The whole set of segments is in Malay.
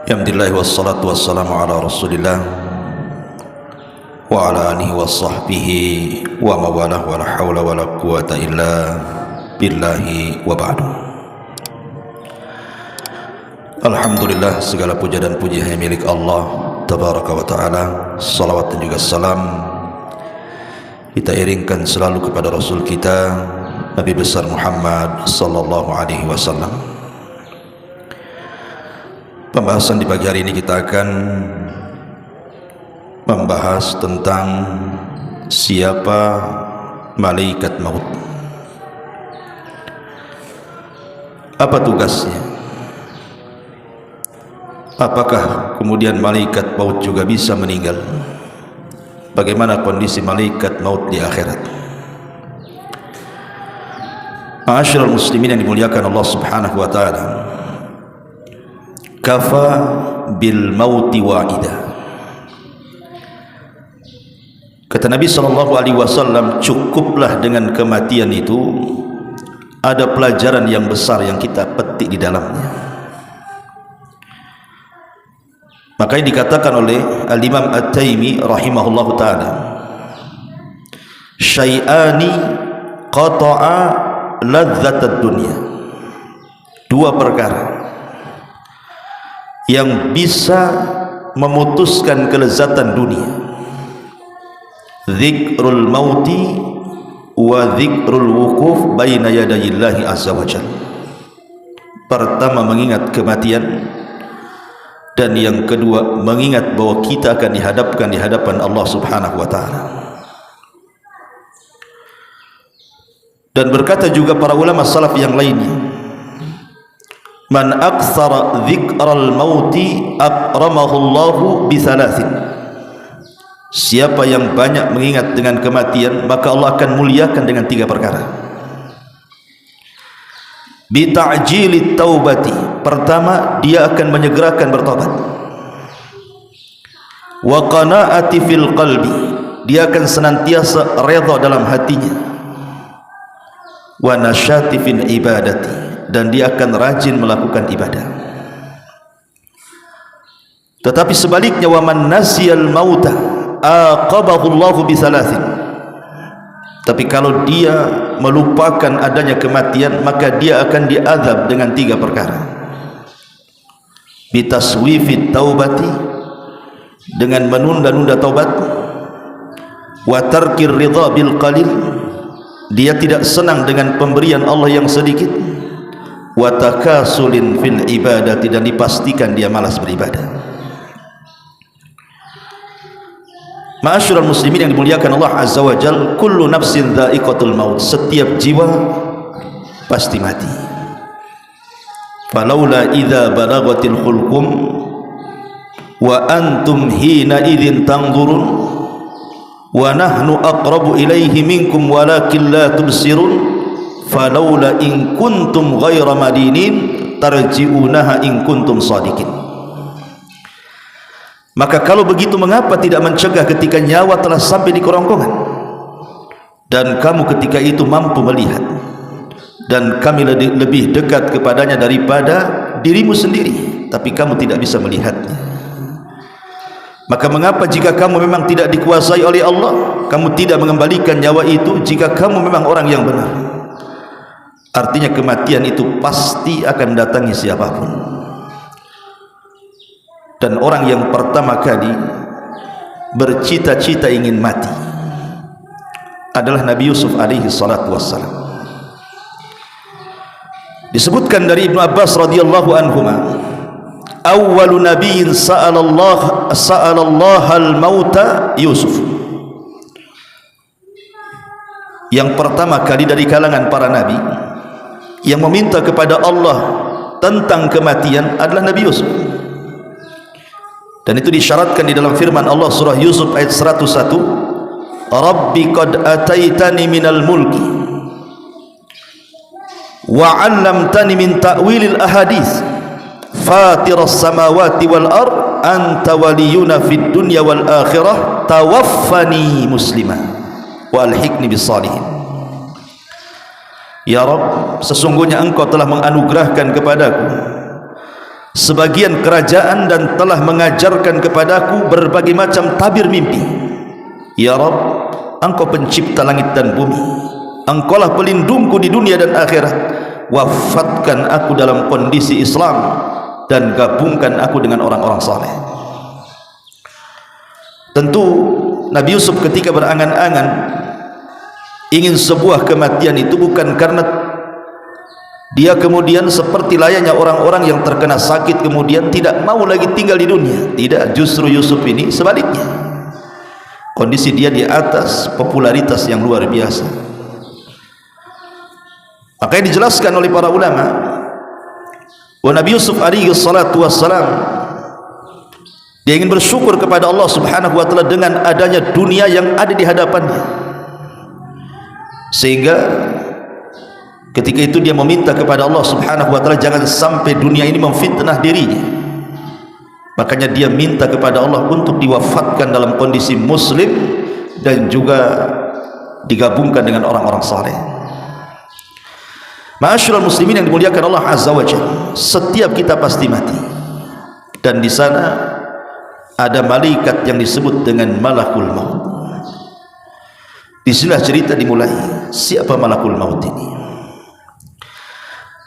Alhamdulillah wassalatu wassalamu ala rasulillah wa ala alihi wa sahbihi wa mawalah wa la hawla wa la quwata illa billahi wa ba'du. Alhamdulillah, segala puja dan puji hanya milik Allah tabaraka wa ta'ala. Salawat dan juga salam kita iringkan selalu kepada Rasul kita Nabi besar Muhammad sallallahu alaihi wasallam. Pembahasan di pagi hari ini kita akan membahas tentang siapa malaikat maut. Apa tugasnya? Apakah kemudian malaikat maut juga bisa meninggal? Bagaimana kondisi malaikat maut di akhirat? Ma'asyiral muslimin yang dimuliakan Allah Subhanahu wa taala. Kafa bil mauti wa'ida. Kata Nabi SAW, cukuplah dengan kematian itu ada pelajaran yang besar yang kita petik di dalamnya. Makanya dikatakan oleh Al-Imam At-Taimi rahimahullahu ta'ala, syai'ani qata'a ladzatad dunya. Dua perkara yang bisa memutuskan kelezatan dunia: dzikrul mauti wa dzikrul wukuf baina yadayillahi azza wa jalla. Pertama, mengingat kematian, dan yang kedua, mengingat bahwa kita akan dihadapkan di hadapan Allah Subhanahu wa taala. Dan berkata juga para ulama salaf yang lainnya, man aktsara dzikral mauti akramahullahu bi thalathin. Siapa yang banyak mengingat dengan kematian, maka Allah akan muliakan dengan tiga perkara. Bi ta'jilit taubati, pertama dia akan menyegerakan bertobat. Wa qanaati fil qalbi, dia akan senantiasa redha dalam hatinya. Wa nasyati fil ibadati, dan dia akan rajin melakukan ibadah. Tetapi sebaliknya, wa man nasiyal mauta aqabahu Allahu bi thalathin. Tapi kalau dia melupakan adanya kematian, maka dia akan diazab dengan tiga perkara. Bi taswifit taubati, dengan menunda-nunda taubat. Wa tarkir ridha bil qalil, dia tidak senang dengan pemberian Allah yang sedikit. Wa takasulin fil ibadati, dan dipastikan dia malas beribadah. Ma'asyiral muslimin yang dimuliakan Allah azza wa jalla, kullu nafsin dha'iqatul maut, setiap jiwa pasti mati. Falaula idza balagatil khulqum wa antum hina idzin tanzurun wa nahnu aqrabu ilaihi minkum walakin la tubsirun falaula in kuntum ghaira madinin tarji'unaha in kuntum sadiqin. Maka kalau begitu, mengapa tidak mencegah ketika nyawa telah sampai di kerongkongan, dan kamu ketika itu mampu melihat, dan kami lebih dekat kepadanya daripada dirimu sendiri, tapi kamu tidak bisa melihatnya. Maka mengapa jika kamu memang tidak dikuasai oleh Allah, kamu tidak mengembalikan nyawa itu jika kamu memang orang yang benar? Artinya kematian itu pasti akan datangi siapapun. Dan orang yang pertama kali bercita-cita ingin mati adalah Nabi Yusuf alaihi salatu wassalam. Disebutkan dari Ibnu Abbas radhiyallahu anhuma, awwalu nabiyyin sa'alallah al-mauta Yusuf. Yang pertama kali dari kalangan para nabi yang meminta kepada Allah tentang kematian adalah Nabi Yusuf. Dan itu disyaratkan di dalam firman Allah surah Yusuf ayat 101, Rabbi qad ataitani minal mulki wa 'allamtani min ta'wilil ahadits fatiras samawati wal ard anta waliyuna fid dunya wal akhirah tawaffani musliman wa alhiqni bis salihin. Ya Rabb, sesungguhnya Engkau telah menganugerahkan kepadaku sebagian kerajaan dan telah mengajarkan kepadaku berbagai macam tabir mimpi. Ya Rabb, Engkau pencipta langit dan bumi, Engkaulah pelindungku di dunia dan akhirat. Wafatkan aku dalam kondisi Islam dan gabungkan aku dengan orang-orang saleh. Tentu Nabi Yusuf ketika berangan-angan ingin sebuah kematian itu bukan karena dia kemudian seperti layaknya orang-orang yang terkena sakit kemudian tidak mau lagi tinggal di dunia. Tidak, justru Yusuf ini sebaliknya. Kondisi dia di atas popularitas yang luar biasa. Makanya dijelaskan oleh para ulama bahwa Nabi Yusuf alaihi salatu wassalam dia ingin bersyukur kepada Allah subhanahu wa ta'ala dengan adanya dunia yang ada di hadapannya, sehingga ketika itu dia meminta kepada Allah subhanahu wa ta'ala jangan sampai dunia ini memfitnah dirinya. Makanya dia minta kepada Allah untuk diwafatkan dalam kondisi muslim dan juga digabungkan dengan orang-orang saleh. Ma'asyiral muslimin yang dimuliakan Allah azza wa jalla, setiap kita pasti mati, dan di sana ada malaikat yang disebut dengan malakul maut. Disinilah cerita dimulai. Siapa malakul maut ini?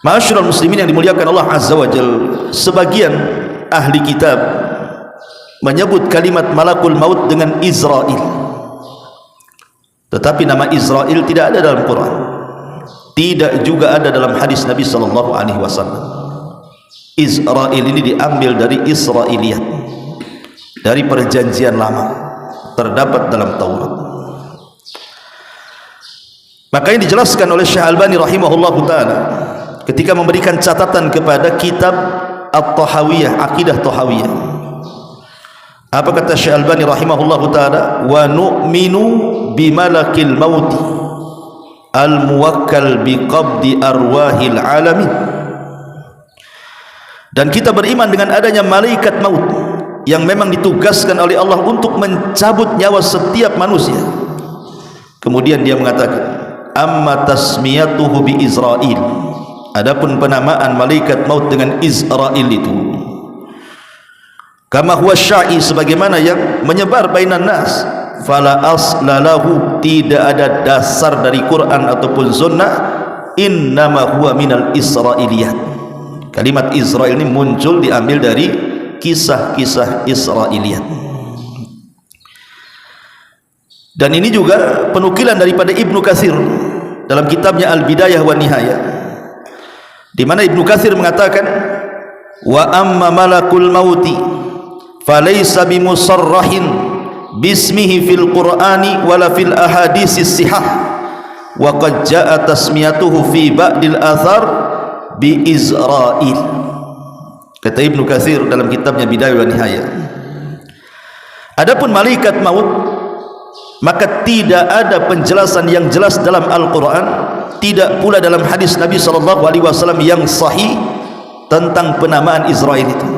Ma'asyiral muslimin yang dimuliakan Allah azza wa jalla, sebagian ahli kitab menyebut kalimat malakul maut dengan Israel, tetapi nama Israel tidak ada dalam Quran, tidak juga ada dalam hadis Nabi sallallahu alaihi wasallam. Israel ini diambil dari Israiliyat, dari perjanjian lama, terdapat dalam Taurat. Makanya dijelaskan oleh Syekh Albani rahimahullahu taala ketika memberikan catatan kepada kitab At-Tahawiyah, Aqidah Tahawiyah. Apa kata Syekh Albani rahimahullahu taala? Wa nu'minu bimalakil mauti al-muwakkal biqabdi arwahil alamin. Dan kita beriman dengan adanya malaikat maut yang memang ditugaskan oleh Allah untuk mencabut nyawa setiap manusia. Kemudian dia mengatakan, amma tasmiyatuhu bi Israil, adapun penamaan malaikat maut dengan Israel itu, kama huwa syai, sebagaimana yang menyebar bainan nas, fala aslalahu, tidak ada dasar dari Quran ataupun sunnah, innama huwa minal Israiliyat. Kalimat Israel ini muncul diambil dari kisah-kisah Israiliyat. Dan ini juga penukilan daripada Ibnu Katsir dalam kitabnya Al-Bidayah wa Nihayah, di mana Ibnu Katsir mengatakan, wa amma malakul mauti falaysa bimusarrahin bismihi fil Qur'ani wala fil ahadisis sihah, wa qad jaa tasmiyatuhu fi ba'dil athar bi Israil. Kata Ibnu Katsir dalam kitabnya Bidayah wa Nihayah, adapun malaikat maut, maka tidak ada penjelasan yang jelas dalam Al-Quran, tidak pula dalam hadis Nabi SAW yang sahih tentang penamaan Israel itu.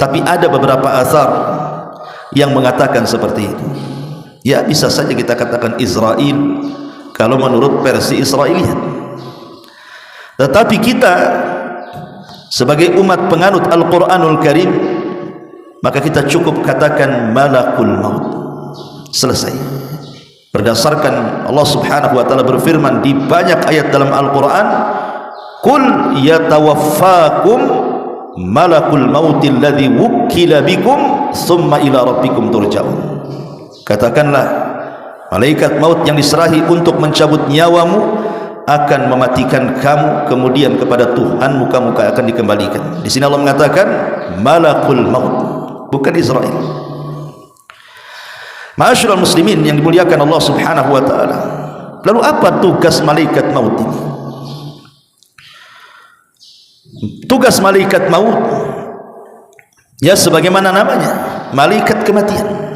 Tapi ada beberapa asar yang mengatakan seperti itu. Ya, bisa saja kita katakan Israel kalau menurut versi Israiliyat. Tetapi kita sebagai umat penganut Al-Quranul Karim, maka kita cukup katakan malakul maut. Selesai. Berdasarkan Allah subhanahu wa ta'ala berfirman di banyak ayat dalam Al-Quran, qul yatawaffakum malakul mautil ladzi wukkila bikum summa ila rabbikum turja'un. Katakanlah, malaikat maut yang diserahi untuk mencabut nyawamu akan mematikan kamu, kemudian kepada Tuhanmu kamu akan dikembalikan. Di sini Allah mengatakan malakul maut, bukan Israel. Ma'asyiral muslimin yang dimuliakan Allah subhanahu wa ta'ala, lalu apa tugas malaikat maut ini? Tugas malaikat maut, ya sebagaimana namanya, malaikat kematian.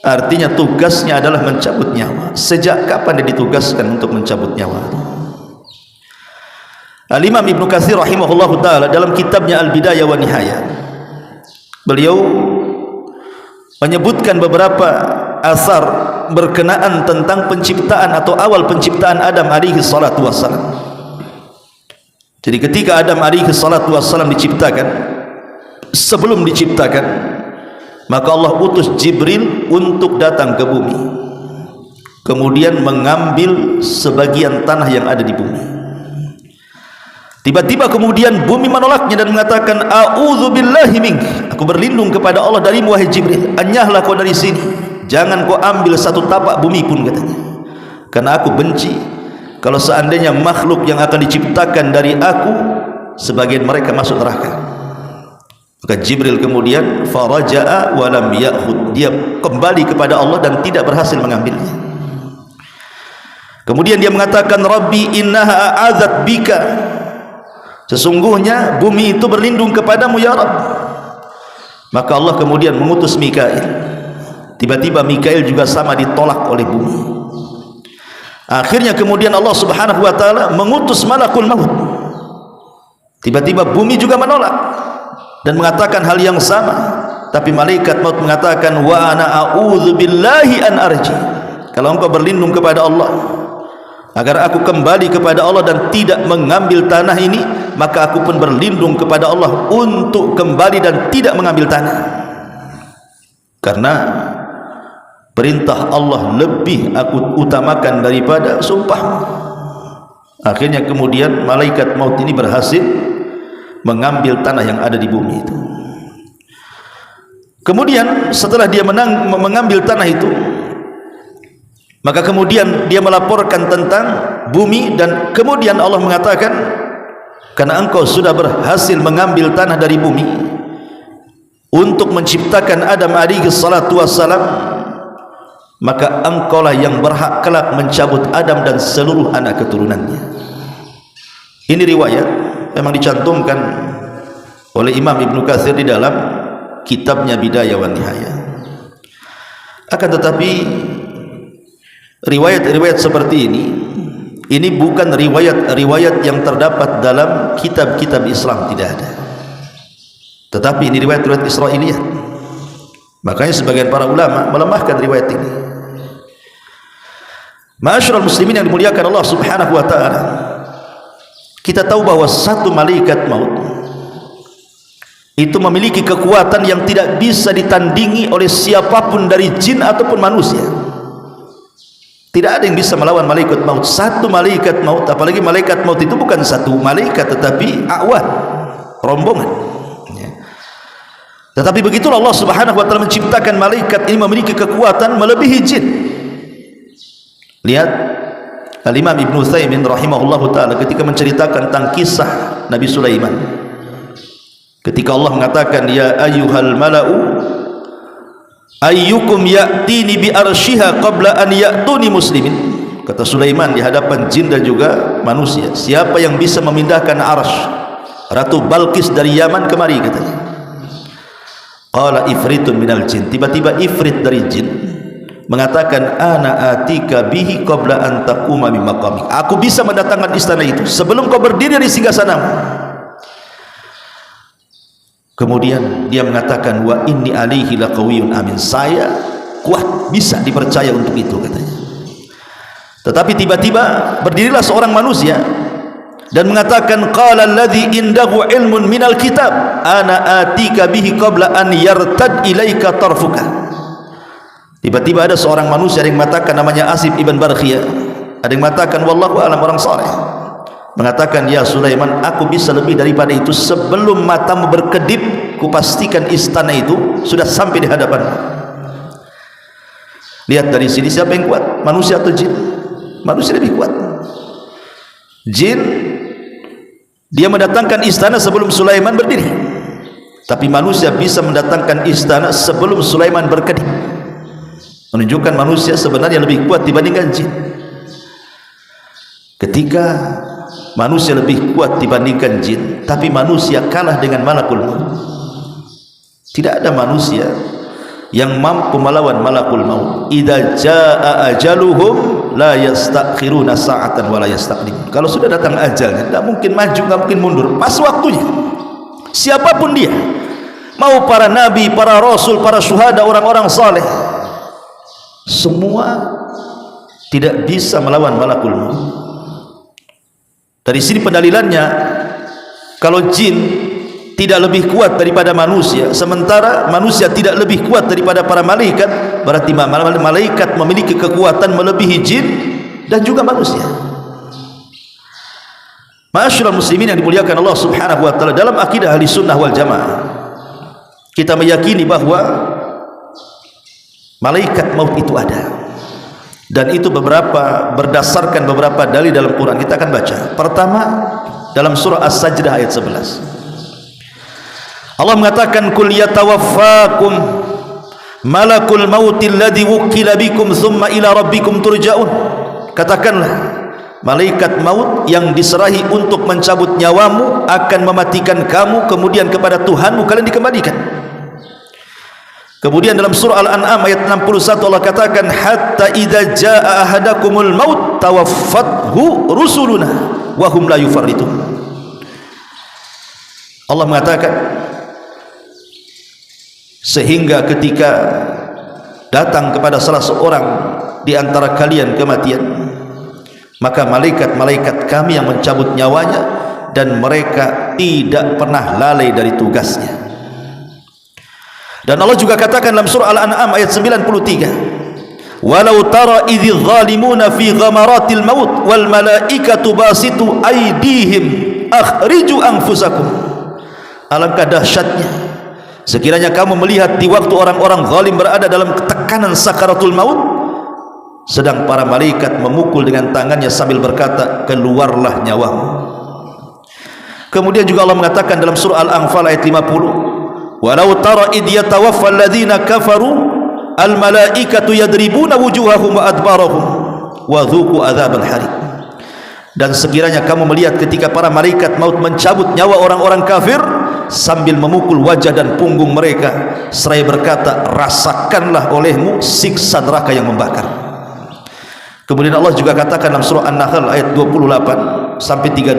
Artinya tugasnya adalah mencabut nyawa. Sejak kapan dia ditugaskan untuk mencabut nyawa? Al-Imam Ibnu Katsir rahimahullahu ta'ala dalam kitabnya Al-Bidayah wa Nihayah, beliau menyebutkan beberapa asar berkenaan tentang penciptaan atau awal penciptaan Adam alaihi salatu wassalam. Jadi ketika Adam alaihi salatu wassalam diciptakan, sebelum diciptakan, maka Allah utus Jibril untuk datang ke bumi, kemudian mengambil sebagian tanah yang ada di bumi. Tiba-tiba kemudian bumi menolaknya dan mengatakan, a'udzubillahi mink, aku berlindung kepada Allah darimu wahai Jibril, enyahlah kau dari sini, jangan kau ambil satu tapak bumi pun, katanya, karena aku benci kalau seandainya makhluk yang akan diciptakan dari aku sebagian mereka masuk neraka. Maka Jibril kemudian faraja'a wa lam ya'khud, dia kembali kepada Allah dan tidak berhasil mengambilnya. Kemudian dia mengatakan, Rabbi innaha a'adzat bika, sesungguhnya bumi itu berlindung kepadamu ya Rabb. Maka Allah kemudian mengutus Mikail. Tiba-tiba Mikail juga sama ditolak oleh bumi. Akhirnya kemudian Allah Subhanahu wa taala mengutus malakul maut. Tiba-tiba bumi juga menolak dan mengatakan hal yang sama, tapi malaikat maut mengatakan, wa ana a'udzu billahi an arji, kalau engkau berlindung kepada Allah agar aku kembali kepada Allah dan tidak mengambil tanah ini, maka aku pun berlindung kepada Allah untuk kembali dan tidak mengambil tanah. Karena perintah Allah lebih aku utamakan daripada sumpah. Akhirnya kemudian malaikat maut ini berhasil mengambil tanah yang ada di bumi itu. Kemudian setelah dia mengambil tanah itu, maka kemudian dia melaporkan tentang bumi, dan kemudian Allah mengatakan, karena engkau sudah berhasil mengambil tanah dari bumi untuk menciptakan Adam alaihi salatu wassalam, maka engkaulah yang berhak kelak mencabut Adam dan seluruh anak keturunannya. Ini riwayat memang dicantumkan oleh Imam Ibnu Katsir di dalam kitabnya Bidayah wa Nihayah. Akan tetapi riwayat-riwayat seperti ini bukan riwayat-riwayat yang terdapat dalam kitab-kitab Islam, tidak ada. Tetapi ini riwayat-riwayat Israiliyat. Makanya sebagian para ulama melemahkan riwayat ini. Ma'asyiral muslimin yang dimuliakan Allah Subhanahu wa taala, kita tahu bahwa satu malaikat maut itu memiliki kekuatan yang tidak bisa ditandingi oleh siapapun dari jin ataupun manusia. Tidak ada yang bisa melawan malaikat maut. Satu malaikat maut, apalagi malaikat maut itu bukan satu malaikat tetapi awan, rombongan. Tetapi begitulah Allah Subhanahu wa taala menciptakan malaikat ini memiliki kekuatan melebihi jin. Lihat Al-Imam Ibnu Utsaimin rahimahullahu taala ketika menceritakan tentang kisah Nabi Sulaiman. Ketika Allah mengatakan, ya ayyuhal mala'u ayyukum ya'tini bi arsyiha qabla an ya'tuni muslimin. Kata Sulaiman di hadapan jin dan juga manusia, siapa yang bisa memindahkan arsy Ratu Balqis dari Yaman kemari, katanya. Qala ifritun minal jin, tiba-tiba ifrit dari jin mengatakan, ana atika bihi qabla an taquma min maqamik, aku bisa mendatangkan istana itu sebelum kau berdiri di singgasanamu. Kemudian dia mengatakan, wa inni alaihi laqawiyyun amin, saya kuat, bisa dipercaya untuk itu, katanya. Tetapi tiba-tiba berdirilah seorang manusia dan mengatakan, qala alladhi indahu ilmun minal kitab ana atika bihi qabla an yartad ilaika tarfuka. Tiba-tiba ada seorang manusia yang mengatakan, namanya Asif ibn Barkhiyah, ada yang mengatakan wallahu alam, orang saleh, mengatakan, ya Sulaiman, aku bisa lebih daripada itu, sebelum matamu berkedip kupastikan istana itu sudah sampai di hadapanmu. Lihat dari sini siapa yang kuat, manusia atau jin? Manusia lebih kuat. Jin dia mendatangkan istana sebelum Sulaiman berdiri, tapi manusia bisa mendatangkan istana sebelum Sulaiman berkedip, menunjukkan manusia sebenarnya lebih kuat dibandingkan jin. Ketika manusia lebih kuat dibandingkan jin, tapi manusia kalah dengan malakul maut. Tidak ada manusia yang mampu melawan malakul maut. Idza jaa ajaluhum la yastakhiruna sa'atan wa la yastaqdimun. Kalau sudah datang ajalnya, tidak mungkin maju, tidak mungkin mundur, pas waktunya. Siapapun dia, mau para nabi, para rasul, para syuhada, orang-orang saleh, semua tidak bisa melawan malakul maut. Dari sini pendalilannya, kalau jin tidak lebih kuat daripada manusia, sementara manusia tidak lebih kuat daripada para malaikat, berarti malaikat memiliki kekuatan melebihi jin dan juga manusia. Ma'asyiral muslimin yang dimuliakan Allah Subhanahu wa taala, dalam akidah ahli sunnah wal jamaah kita meyakini bahwa malaikat maut itu ada, dan itu berdasarkan beberapa dalil dalam Quran. Kita akan baca. Pertama, dalam surah As-Sajdah ayat 11 Allah mengatakan, kul yatawaffakum malakul mautil ladzi wukila bikum thumma ila rabbikum turja'un. Katakanlah, malaikat maut yang diserahi untuk mencabut nyawamu akan mematikan kamu, kemudian kepada Tuhanmu kalian dikembalikan. Kemudian dalam surah Al-An'am ayat 61 Allah katakan, hatta idza jaa ahadakumul maut tawaffathu rusuluna wa hum la yufarritun. Allah mengatakan, sehingga ketika datang kepada salah seorang di antara kalian kematian, maka malaikat-malaikat kami yang mencabut nyawanya, dan mereka tidak pernah lalai dari tugasnya. Dan Allah juga katakan dalam surah Al-An'am ayat 93, walau tara idzi zalimuna fi ghamaratil maut wal malaikatu basitu aydihim akhriju anfusakum. Alangkah dahsyatnya sekiranya kamu melihat di waktu orang-orang zalim berada dalam tekanan sakaratul maut, sedang para malaikat memukul dengan tangannya sambil berkata, keluarlah nyawamu. Kemudian juga Allah mengatakan dalam surah Al-Anfal ayat 50, walau tara id yatawaffa alladhina kafaru al malaikatu yadribuna wujuhahum wa adbarahum wa dhuqu adzabal harim. Dan sekiranya kamu melihat ketika para malaikat maut mencabut nyawa orang-orang kafir sambil memukul wajah dan punggung mereka seraya berkata, rasakanlah olehmu siksa neraka yang membakar. Kemudian Allah juga katakan dalam surah An-Nahl ayat 28 sampai 32,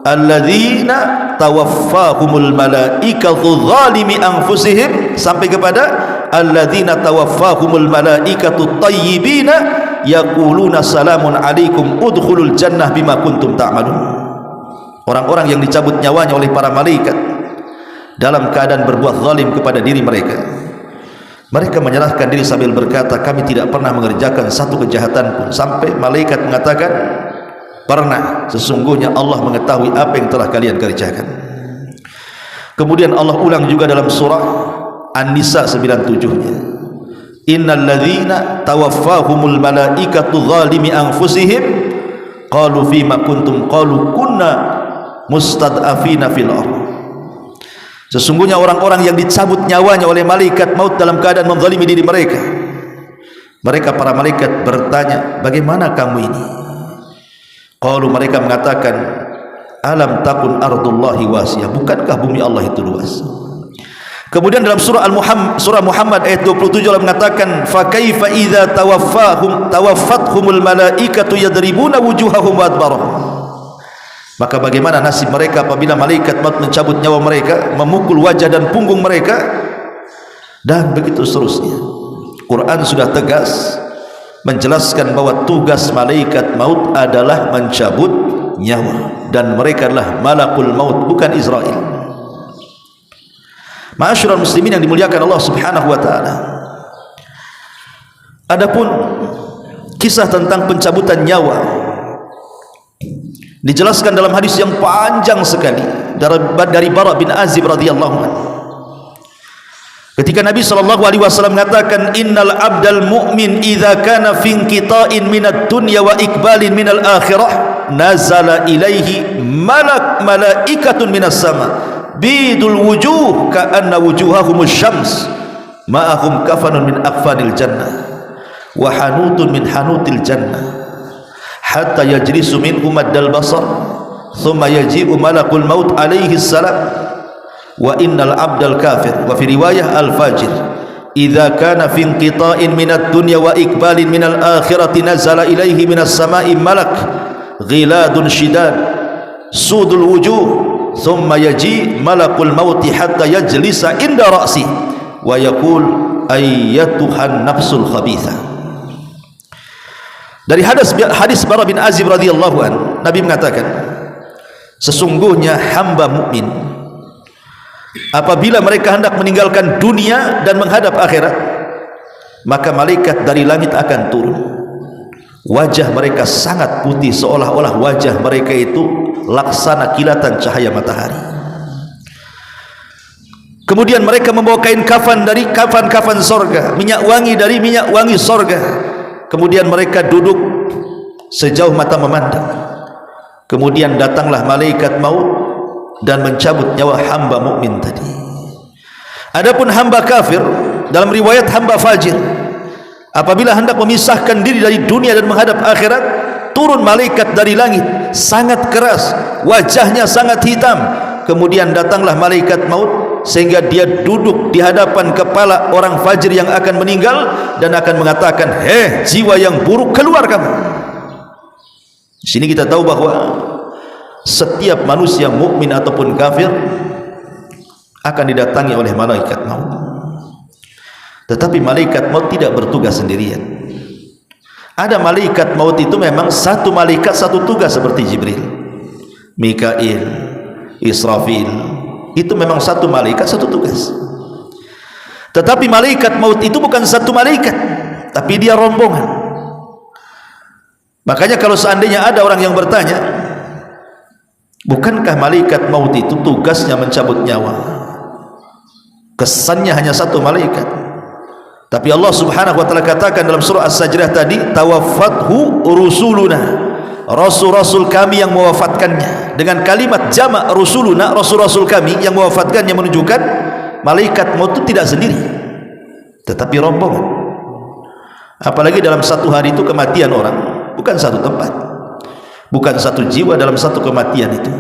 alladzina tawaffahumul malaikatu zalimi anfusihim, sampai kepada alladzina tawaffahumul malaikatu tayyibina yaquluna salamun alaikum udkhulul jannah bima kuntum ta'malun. Orang-orang yang dicabut nyawanya oleh para malaikat dalam keadaan berbuat zalim kepada diri mereka, mereka menyerahkan diri sambil berkata, kami tidak pernah mengerjakan satu kejahatan pun, sampai malaikat mengatakan, pernah, sesungguhnya Allah mengetahui apa yang telah kalian kerjakan. Kemudian Allah ulang juga dalam surah An-Nisa 97-nya, innal ladzina tawaffahumul malaikatu zalimi anfusihim qalu fima kuntum qalu kunna mustad'afina fil ardh. Sesungguhnya orang-orang yang dicabut nyawanya oleh malaikat maut dalam keadaan menzalimi diri mereka, mereka para malaikat bertanya, bagaimana kamu ini? Qalu, mereka mengatakan, alam takun ardullahi wasiyah, bukankah bumi Allah itu luas? Kemudian dalam surah Muhammad ayat 27 Allah mengatakan, fa kaifa idza tawaffathumul malaikatu yadribuna wujuhahum wa adbarahum. Maka bagaimana nasib mereka apabila malaikat maut mencabut nyawa mereka, memukul wajah dan punggung mereka, dan begitu seterusnya. Quran sudah tegas menjelaskan bahwa tugas malaikat maut adalah mencabut nyawa, dan mereka adalah malakul maut, bukan Israel. Ma'asyiral muslimin yang dimuliakan Allah Subhanahu wa taala, adapun kisah tentang pencabutan nyawa dijelaskan dalam hadis yang panjang sekali dari Bara bin Azib radhiyallahu anhu. Ketika Nabi SAW mengatakan, innal abdal mu'min idza kana fi inqita'in minad dunya wa iqbalin minal akhirah nazala ilaihi malaikatun minas sama bidul wujuh ka'anna wujuhahumus syams ma'ahum kafanun min akfanil jannah wa hanutun min hanutil jannah hatta yajlisu minhum maddal basar thumma yaji'u malakul maut alaihi salam wa innal abdal kafir wa fi riwayah al fajir idza kana fi inqita'in minad dunya wa iqbalin minal akhirati nazala ilaihi minas sama'i malak ghiladun shidad sudul wujuh thumma yaji malakul maut hatta yajlisa inda ra'si wa yaqul ayyatuhan nafsul khabithah. Dari hadis Bara bin Azib radhiyallahu anhu, Nabi mengatakan, sesungguhnya hamba mukmin apabila mereka hendak meninggalkan dunia dan menghadap akhirat, maka malaikat dari langit akan turun. Wajah mereka sangat putih, seolah-olah wajah mereka itu laksana kilatan cahaya matahari. Kemudian mereka membawa kain kafan dari kafan-kafan sorga, minyak wangi dari minyak wangi sorga. Kemudian mereka duduk sejauh mata memandang. Kemudian datanglah malaikat maut dan mencabut nyawa hamba mukmin tadi. Adapun hamba kafir, dalam riwayat hamba fajir, apabila hendak memisahkan diri dari dunia dan menghadap akhirat, turun malaikat dari langit, sangat keras, wajahnya sangat hitam. Kemudian datanglah malaikat maut sehingga dia duduk di hadapan kepala orang fajir yang akan meninggal dan akan mengatakan, "Hei jiwa yang buruk, keluar kamu." Di sini kita tahu bahwa setiap manusia mukmin ataupun kafir akan didatangi oleh malaikat maut. Tetapi malaikat maut tidak bertugas sendirian. Ada malaikat maut itu memang satu malaikat satu tugas seperti Jibril, Mikail, Israfil. Itu memang satu malaikat satu tugas. Tetapi malaikat maut itu bukan satu malaikat, tapi dia rombongan. Makanya kalau seandainya ada orang yang bertanya, bukankah malaikat maut itu tugasnya mencabut nyawa? Kesannya hanya satu malaikat. Tapi Allah Subhanahu wa taala katakan dalam surah As-Sajdah tadi, tawaffathu rusuluna, rasul-rasul kami yang mewafatkannya. Dengan kalimat jamak rusuluna, rasul-rasul kami yang mewafatkannya, menunjukkan malaikat maut itu tidak sendiri, tetapi rombongan. Apalagi dalam satu hari itu kematian orang bukan satu tempat, bukan satu jiwa dalam satu kematian itu.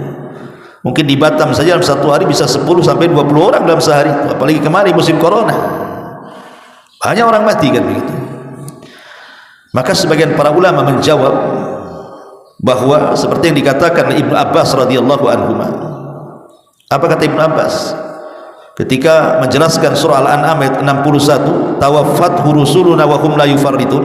Mungkin di Batam saja dalam satu hari bisa 10 sampai 20 orang dalam sehari itu. Apalagi kemarin musim corona, banyak orang mati kan begitu. Maka sebagian para ulama menjawab bahwa seperti yang dikatakan Ibnu Abbas radhiyallahu anhu. Apa kata Ibnu Abbas ketika menjelaskan surah Al-An'am ayat 61, tawaffathu rusuluna wa hum la yufarritun,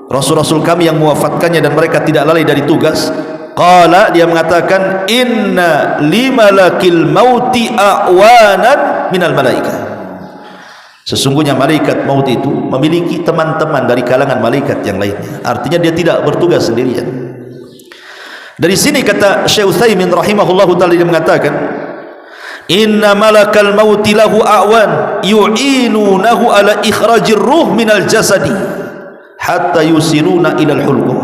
rasul-rasul kami yang mewafatkannya dan mereka tidak lalai dari tugas. Qala, dia mengatakan, inna limalakil mauti a'wanan minal malaikah. Sesungguhnya malaikat maut itu memiliki teman-teman dari kalangan malaikat yang lainnya. Artinya dia tidak bertugas sendirian. Dari sini kata Syekh Utsaimin rahimahullahu taala, dia mengatakan, inna malakal mauti lahu a'wan yu'inunahu ala ikhrajir ruh minal jasadi hatta yusiluna ilal hulqum.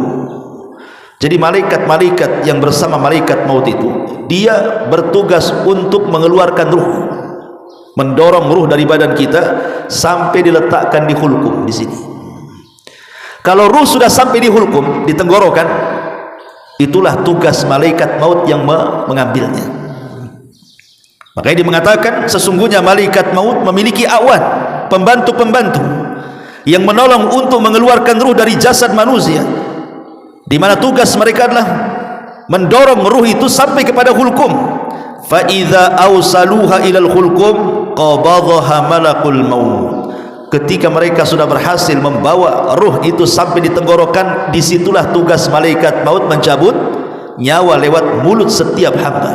Jadi malaikat-malaikat yang bersama malaikat maut itu, dia bertugas untuk mengeluarkan ruh, mendorong ruh dari badan kita sampai diletakkan di hulqum di sini. Kalau ruh sudah sampai di hulqum, di tenggorokan, itulah tugas malaikat maut yang mengambilnya. Makanya dia mengatakan sesungguhnya malaikat maut memiliki awan, pembantu-pembantu yang menolong untuk mengeluarkan ruh dari jasad manusia, di mana tugas mereka adalah mendorong ruh itu sampai kepada hulqum. Fa idza awsaluha ilal hulqum qabadhaha malakul maut. Ketika mereka sudah berhasil membawa ruh itu sampai di tenggorokan, disitulah tugas malaikat maut mencabut nyawa lewat mulut setiap hamba,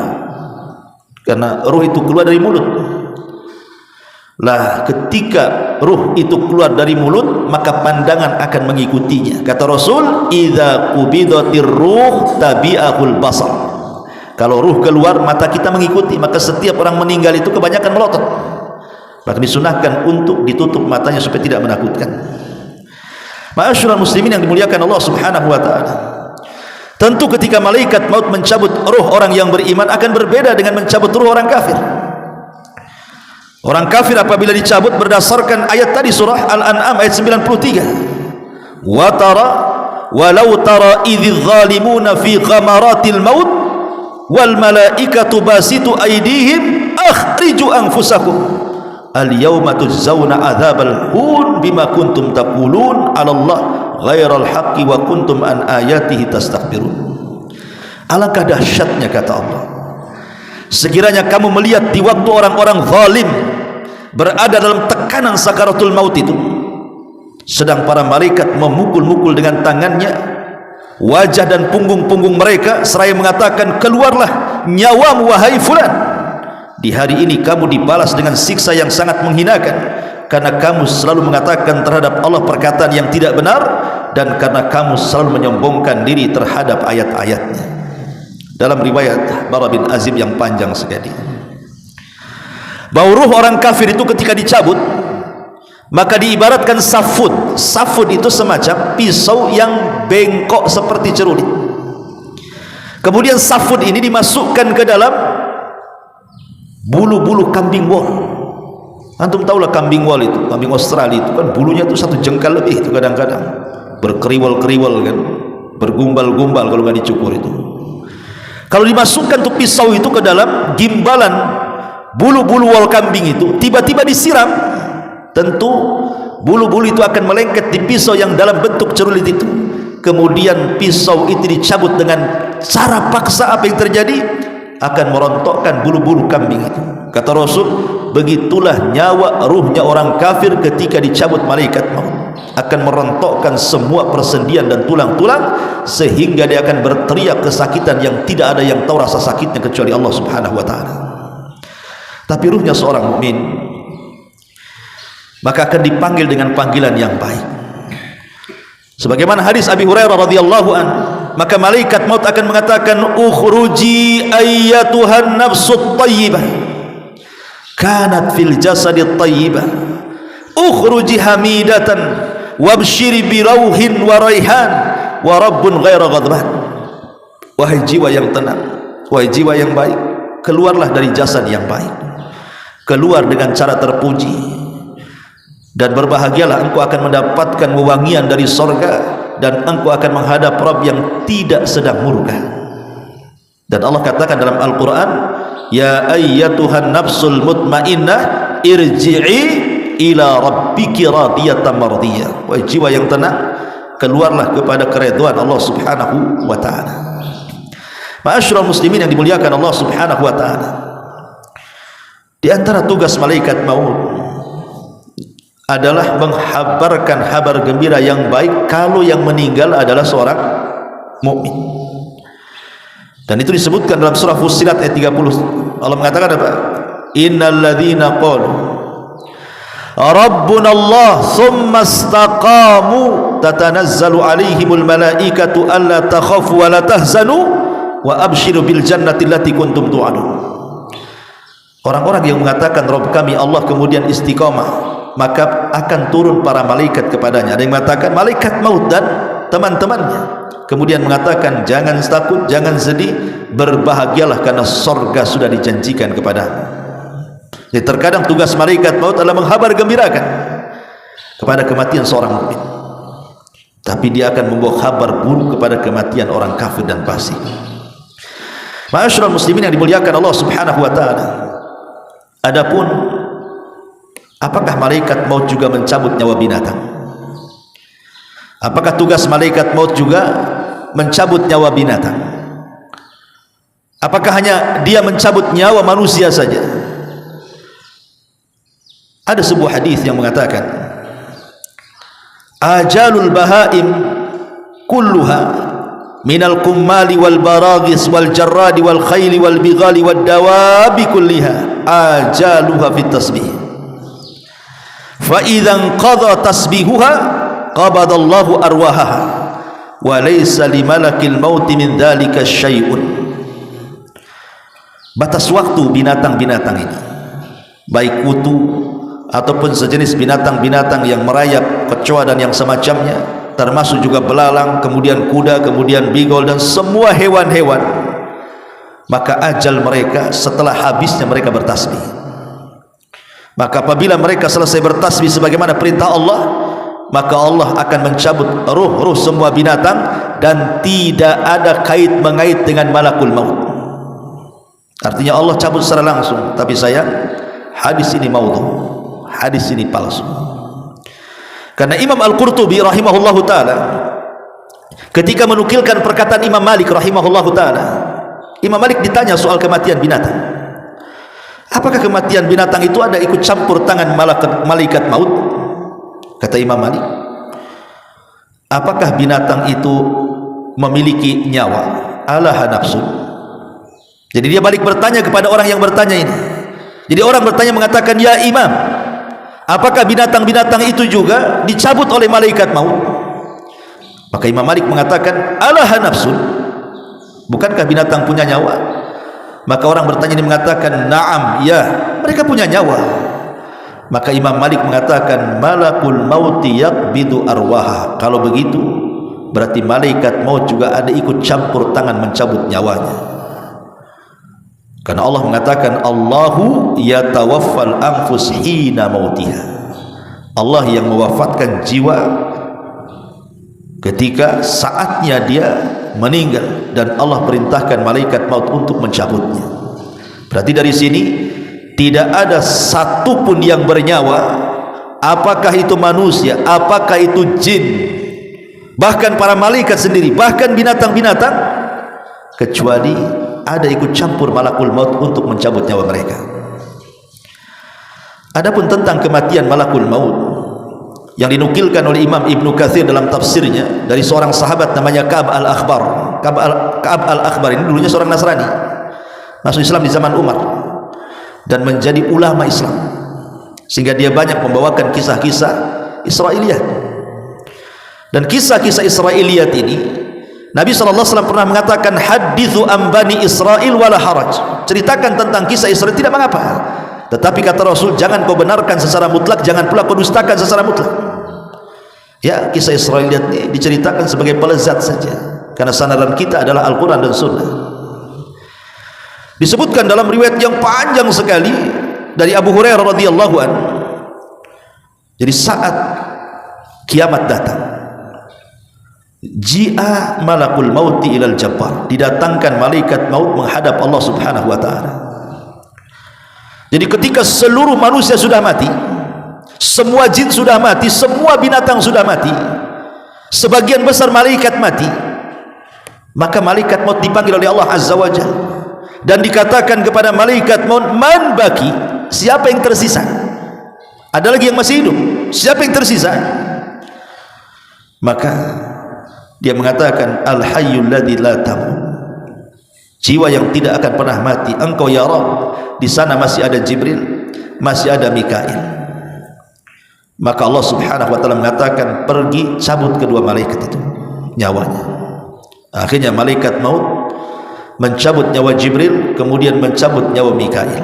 karena ruh itu keluar dari mulut. Lah ketika ruh itu keluar dari mulut, maka pandangan akan mengikutinya. Kata Rasul, idza qubidatir ruh tabi'ahul basar. Kalau ruh keluar, mata kita mengikuti. Maka setiap orang meninggal itu kebanyakan melotot, maka disunahkan untuk ditutup matanya supaya tidak menakutkan. Ma'asyiral muslimin yang dimuliakan Allah Subhanahu wa taala, tentu ketika malaikat maut mencabut ruh orang yang beriman akan berbeda dengan mencabut ruh orang kafir. Orang kafir apabila dicabut berdasarkan ayat tadi surah Al-An'am ayat 93, wa tara walau tara idz zalimuna fi ghamaratil maut wal malaikatu basitu aydihim akhriju anfusakum al yawma tujzauna adzabal hun bima kuntum taqulun 'ala Allah ghairal haqqi wa kuntum an ayatihi tastakbirun. Alangkah dahsyatnya, kata Allah, sekiranya kamu melihat di waktu orang-orang zalim berada dalam tekanan sakaratul maut itu, sedang para malaikat memukul-mukul dengan tangannya wajah dan punggung-punggung mereka seraya mengatakan, keluarlah nyawamu wahai fulan. Di hari ini kamu dibalas dengan siksa yang sangat menghinakan, karena kamu selalu mengatakan terhadap Allah perkataan yang tidak benar, dan karena kamu selalu menyombongkan diri terhadap ayat-ayatnya. Dalam riwayat Bara bin Azib yang panjang sekali, bahwa ruh orang kafir itu ketika dicabut, maka diibaratkan safud. Safud itu semacam pisau yang bengkok seperti cerulit. Kemudian safud ini dimasukkan ke dalam bulu-bulu kambing wol. Antum tahulah kambing wol itu, kambing Australia itu kan bulunya itu 1 jengkal lebih itu, kadang-kadang berkeriwal-keriwal kan, bergumbal-gumbal kalau nggak dicukur itu. Kalau dimasukkan tuh pisau itu ke dalam gimbalan bulu-bulu wol kambing itu, tiba-tiba disiram, tentu bulu-bulu itu akan melengket di pisau yang dalam bentuk cerulit itu. Kemudian pisau itu dicabut dengan cara paksa. Apa yang terjadi? Akan merontokkan bulu-bulu kambing itu. Kata Rasul, begitulah nyawa ruhnya orang kafir ketika dicabut malaikat maut, akan merontokkan semua persendian dan tulang-tulang, sehingga dia akan berteriak kesakitan yang tidak ada yang tahu rasa sakitnya kecuali Allah Subhanahu wa taala. Tapi ruhnya seorang mukmin maka akan dipanggil dengan panggilan yang baik. Sebagaimana hadis Abi Hurairah radhiyallahu an, maka malaikat maut akan mengatakan, ukhruji ayyatuhan nafsut tayyibah kanat fil jasadit tayyibah, ukhruji hamidatan wabshiri birauhin wa raihan wa rabbun ghaira ghadban. Wahai jiwa yang tenang, wahai jiwa yang baik, keluarlah dari jasad yang baik, keluar dengan cara terpuji, dan berbahagialah engkau akan mendapatkan wewangian dari sorga, dan engkau akan menghadap Rabb yang tidak sedang murka. Dan Allah katakan dalam Al-Quran, ya ayyatuhan nafsul mutmainnah irji'i ila rabbiki radiyatan mardiyah. Wahai jiwa yang tenang, keluarlah kepada keridhaan Allah Subhanahu wa ta'ala. Ma'asyiral muslimin yang dimuliakan Allah Subhanahu wa ta'ala, di antara tugas malaikat maut adalah menghabarkan kabar gembira yang baik kalau yang meninggal adalah seorang mukmin. Dan itu disebutkan dalam surah Fussilat ayat 30. Allah mengatakan apa? Innal ladzina qalu Rabbuna Allah tsumma istaqamu tatanazzalu alaihimul malaikatu alla takhafu wa la tahzanu wa abshiru bil jannati allati kuntum tu'adun. Orang-orang yang mengatakan Rabb kami Allah kemudian istiqamah, maka akan turun para malaikat kepadanya. Ada yang mengatakan malaikat maut dan teman-temannya, kemudian mengatakan jangan takut, jangan sedih, berbahagialah karena sorga sudah dijanjikan kepadamu. Jadi terkadang tugas malaikat maut adalah menghabar gembirakan kepada kematian seorang mukmin, tapi dia akan membawa kabar buruk kepada kematian orang kafir dan fasik. Ma'asyiral muslimin yang dimuliakan Allah Subhanahu wa taala, adapun apakah malaikat maut juga mencabut nyawa binatang? Apakah tugas malaikat maut juga mencabut nyawa binatang? Apakah hanya dia mencabut nyawa manusia saja? Ada sebuah hadis yang mengatakan, ajalul bahaim kulluha minal kummali wal baragis wal jarradi wal khayli wal bighali wal dawabi kulliha ajaluha fit tasbih. Fa idzan qadha tasbihuha qabadallahu arwahaha wa laysa limalakil maut min dzalika syai'un. Batas waktu binatang-binatang ini, baik kutu ataupun sejenis binatang-binatang yang merayap, kecoa dan yang semacamnya, termasuk juga belalang, kemudian kuda, kemudian bigol dan semua hewan-hewan, maka ajal mereka setelah habisnya mereka bertasbih. Maka apabila mereka selesai bertasbih sebagaimana perintah Allah, maka Allah akan mencabut ruh-ruh semua binatang dan tidak ada kait mengait dengan malakul maut. Artinya Allah cabut secara langsung. Tapi sayang, hadis ini maudhu, hadis ini palsu. Karena Imam Al-Qurtubi rahimahullahu ta'ala ketika menukilkan perkataan Imam Malik rahimahullahu ta'ala, Imam Malik ditanya soal kematian binatang, apakah kematian binatang itu ada ikut campur tangan malaikat maut? Kata Imam Malik, apakah binatang itu memiliki nyawa? Alaha nafsu. Jadi dia balik bertanya kepada orang yang bertanya ini, Jadi orang bertanya mengatakan, ya imam, apakah binatang-binatang itu juga dicabut oleh malaikat maut? Maka Imam Malik mengatakan, alaha nafsun, bukankah binatang punya nyawa? Maka orang bertanya ini mengatakan, na'am, ya, mereka punya nyawa. Maka Imam Malik mengatakan, malakul mauti yaqbidu arwaha. Kalau begitu berarti malaikat maut juga ada ikut campur tangan mencabut nyawanya. Karena Allah mengatakan, Allahu yatawaffal anfus hina mautiha. Allah yang mewafatkan jiwa ketika saatnya dia meninggal, dan Allah perintahkan malaikat maut untuk mencabutnya. Berarti dari sini tidak ada satupun yang bernyawa, apakah itu manusia, apakah itu jin, bahkan para malaikat sendiri, bahkan binatang-binatang, kecuali ada ikut campur malakul maut untuk mencabut nyawa mereka. Adapun tentang kematian malakul maut yang dinukilkan oleh Imam Ibnu Katsir dalam tafsirnya dari seorang sahabat namanya Ka'ab al-Akhbar. Ka'ab al-Akhbar ini dulunya seorang Nasrani, masuk Islam di zaman Umar dan menjadi ulama Islam, sehingga dia banyak membawakan kisah-kisah Israiliyat. Dan kisah-kisah Israiliyat ini Nabi SAW pernah mengatakan, hadithu ambani Israel wala haraj, ceritakan tentang kisah Israel tidak mengapa, tetapi kata Rasul, jangan kau benarkan secara mutlak, jangan pula kau dustakan secara mutlak. Ya, kisah Israiliyat ini diceritakan sebagai pelezat saja, karena sandaran kita adalah Al-Quran dan Sunnah. Disebutkan dalam riwayat yang panjang sekali dari Abu Hurairah radhiyallahu anhu, jadi saat kiamat datang, ji'a malakul mauti ilal jabbar, didatangkan malaikat maut menghadap Allah subhanahu wa ta'ala. Jadi ketika seluruh manusia sudah mati, semua jin sudah mati, semua binatang sudah mati, sebagian besar malaikat mati, maka malaikat maut dipanggil oleh Allah azza wa jalla dan dikatakan kepada malaikat maut, man baki, siapa yang tersisa? Ada lagi yang masih hidup, siapa yang tersisa? Maka dia mengatakan, al hayyul ladzi la tamut, jiwa yang tidak akan pernah mati, engkau ya Rabb. Di sana masih ada Jibril, masih ada Mikail. Maka Allah subhanahu wa ta'ala mengatakan, pergi cabut kedua malaikat itu nyawanya. Akhirnya malaikat maut mencabut nyawa Jibril, kemudian mencabut nyawa Mikail.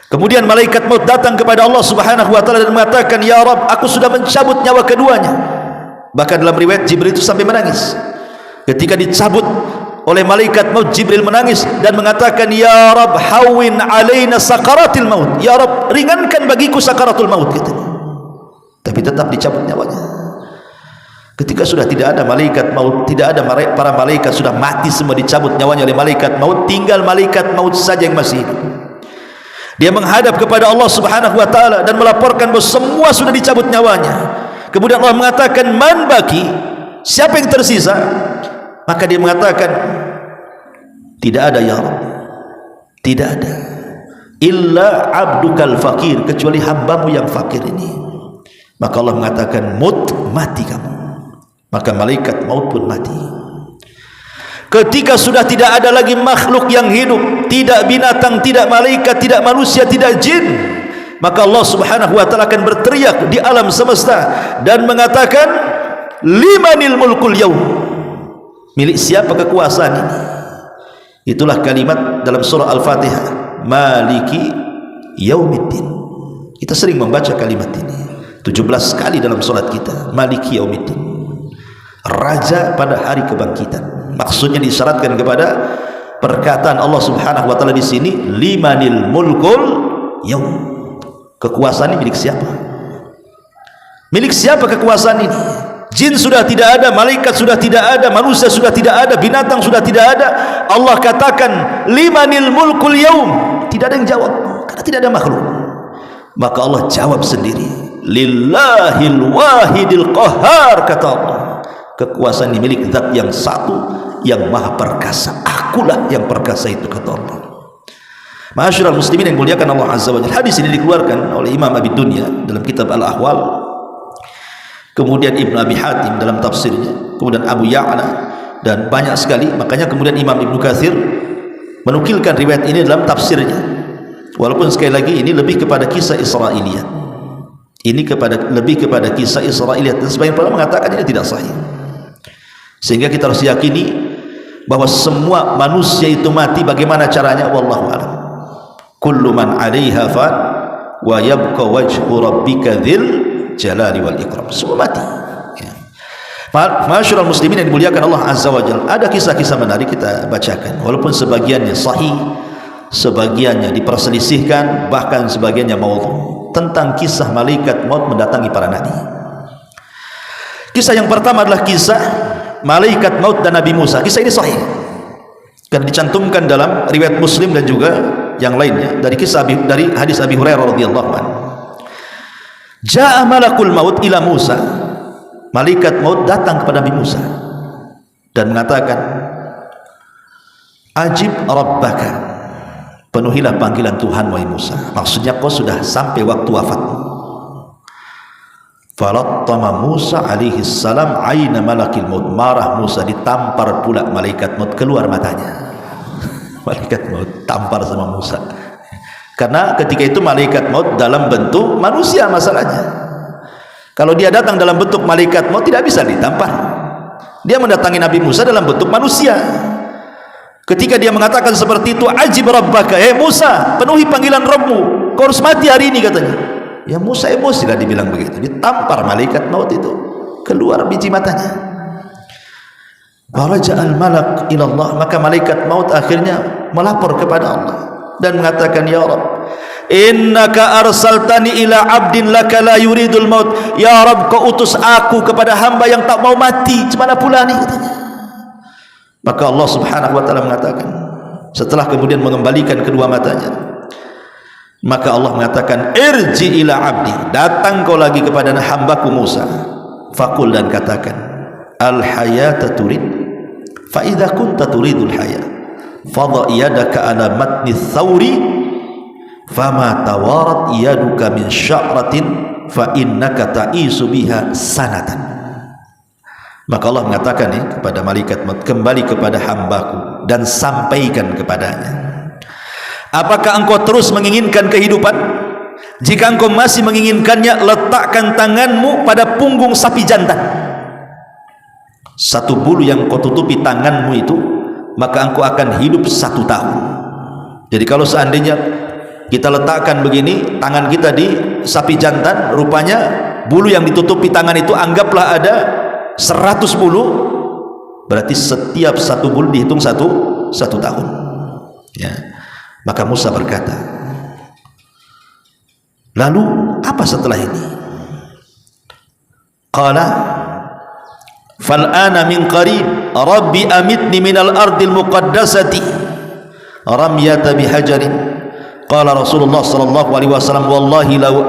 Kemudian malaikat maut datang kepada Allah subhanahu wa ta'ala dan mengatakan, ya Rabb, aku sudah mencabut nyawa keduanya. Bahkan dalam riwayat Jibril itu sampai menangis ketika dicabut oleh malaikat maut. Jibril menangis dan mengatakan, ya Rabb, hawin alaina sakaratil maut, ya Rabb, ringankan bagiku sakaratul maut, katanya. Tapi tetap dicabut nyawanya. Ketika sudah tidak ada malaikat maut, tidak ada para malaikat, sudah mati semua, dicabut nyawanya oleh malaikat maut, tinggal malaikat maut saja yang masih hidup. Dia menghadap kepada Allah subhanahu wa ta'ala dan melaporkan bahwa semua sudah dicabut nyawanya. Kemudian Allah mengatakan, man baki, siapa yang tersisa? Maka dia mengatakan, tidak ada ya Rabb, tidak ada, illa abdukal fakir, kecuali hambamu yang fakir ini. Maka Allah mengatakan, mut, mati kamu. Maka malaikat maut pun mati. Ketika sudah tidak ada lagi makhluk yang hidup, tidak binatang, tidak malaikat, tidak manusia, tidak jin, maka Allah subhanahu wa ta'ala akan berteriak di alam semesta dan mengatakan, limanil mulkul yaum, milik siapa kekuasaan ini? Itulah kalimat dalam surah Al-Fatihah, maliki yaumiddin. Kita sering membaca kalimat ini 17 kali dalam salat kita, maliki yaumiddin, raja pada hari kebangkitan. Maksudnya disyaratkan kepada perkataan Allah subhanahu wa ta'ala di sini, limanil mulkul yaum, kekuasaan ini milik siapa? Milik siapa kekuasaan ini? Jin sudah tidak ada, malaikat sudah tidak ada, manusia sudah tidak ada, binatang sudah tidak ada. Allah katakan, limanil mulkul yaum, tidak ada yang jawab karena tidak ada makhluk. Maka Allah jawab sendiri, lillahil wahidil qahhar, kata Allah, kekuasaan ini milik zat yang satu yang maha perkasa, akulah yang perkasa itu, kata Allah. Ma'asyiral muslimin yang muliakan Allah azza wa jalla, hadis ini dikeluarkan oleh Imam Abi Dunya dalam kitab Al-Ahwal, kemudian Ibnu Abi Hatim dalam tafsirnya, kemudian Abu Ya'la, dan banyak sekali. Makanya kemudian Imam Ibnu Katsir menukilkan riwayat ini dalam tafsirnya. Walaupun sekali lagi ini lebih kepada kisah Israiliyat. Ini lebih kepada kisah Israiliyat, dan sebagian para mengatakan ini tidak sahih. Sehingga kita harus yakini bahwa semua manusia itu mati. Bagaimana caranya? Wallahu a'lam. Kullu man 'alaiha fan wa yabqa wajhu rabbika dzil jalali wal ikram. Semua mati. Ya. Ma'asyiral muslimin yang dimuliakan Allah Azza wa Jalla, ada kisah-kisah menarik kita bacakan. Walaupun sebagiannya sahih, sebagiannya diperselisihkan, bahkan sebagiannya maudhu, tentang kisah malaikat maut mendatangi para nabi. Kisah yang pertama adalah kisah malaikat maut dan Nabi Musa. Kisah ini sahih karena dicantumkan dalam riwayat Muslim dan juga yang lainnya dari dari hadis Abi Hurairah radhiyallahu anhu. Ja'a malakul maut ila Musa. Malaikat maut datang kepada Nabi Musa dan mengatakan, ajib rabbaka, penuhilah panggilan Tuhan wahai Musa. Maksudnya kau sudah sampai waktu wafatmu. Falattama Musa alaihi salam aina malakil maut. Marah Musa, ditampar pula malaikat maut, keluar matanya. Malaikat maut tampar sama Musa. Karena ketika itu malaikat maut dalam bentuk manusia masalahnya. Kalau dia datang dalam bentuk malaikat maut tidak bisa ditampar. Dia mendatangi Nabi Musa dalam bentuk manusia. Ketika dia mengatakan seperti itu, ajib rabbaka, Musa, penuhi panggilan Rabbmu, kau harus mati hari ini, katanya. Ya Musa emosi lah dibilang begitu, ditampar malaikat maut itu, keluar biji matanya. Waraja'al malak ilallah, maka malaikat maut akhirnya melapor kepada Allah dan mengatakan, ya Rabb, innaka arsaltani ila abdin laka la yuridul maut. Ya Rabb, kau utus aku kepada hamba yang tak mau mati, gimana pula nih, katanya. Maka Allah subhanahu wa ta'ala mengatakan, setelah kemudian mengembalikan kedua matanya, maka Allah mengatakan, irji ila abdi, datang kau lagi kepada hambaku Musa, fakul, dan katakan, al hayata turid, fa idza kunta turidul hayat fadha yadaka ala matni thawri fama tawarat yaduka min sya'ratin fa innaka ta'isu biha sanatan. Maka Allah mengatakan kepada malaikat maut, kembali kepada hambaku dan sampaikan kepadanya, apakah engkau terus menginginkan kehidupan? Jika engkau masih menginginkannya, letakkan tanganmu pada punggung sapi jantan. Satu bulu yang kau tutupi tanganmu itu, maka engkau akan hidup 1 tahun. Jadi kalau seandainya kita letakkan begini tangan kita di sapi jantan, rupanya bulu yang ditutupi tangan itu anggaplah ada 100 bulu, berarti setiap 1 bulu dihitung 1 tahun. Ya. Maka Musa berkata, lalu apa setelah ini? Qala fal'ana min qarib rabbi amitni minal ardil muqaddasati ramyata bihajarin. Qala Rasulullah sallallahu alaihi wasallam, wallahi law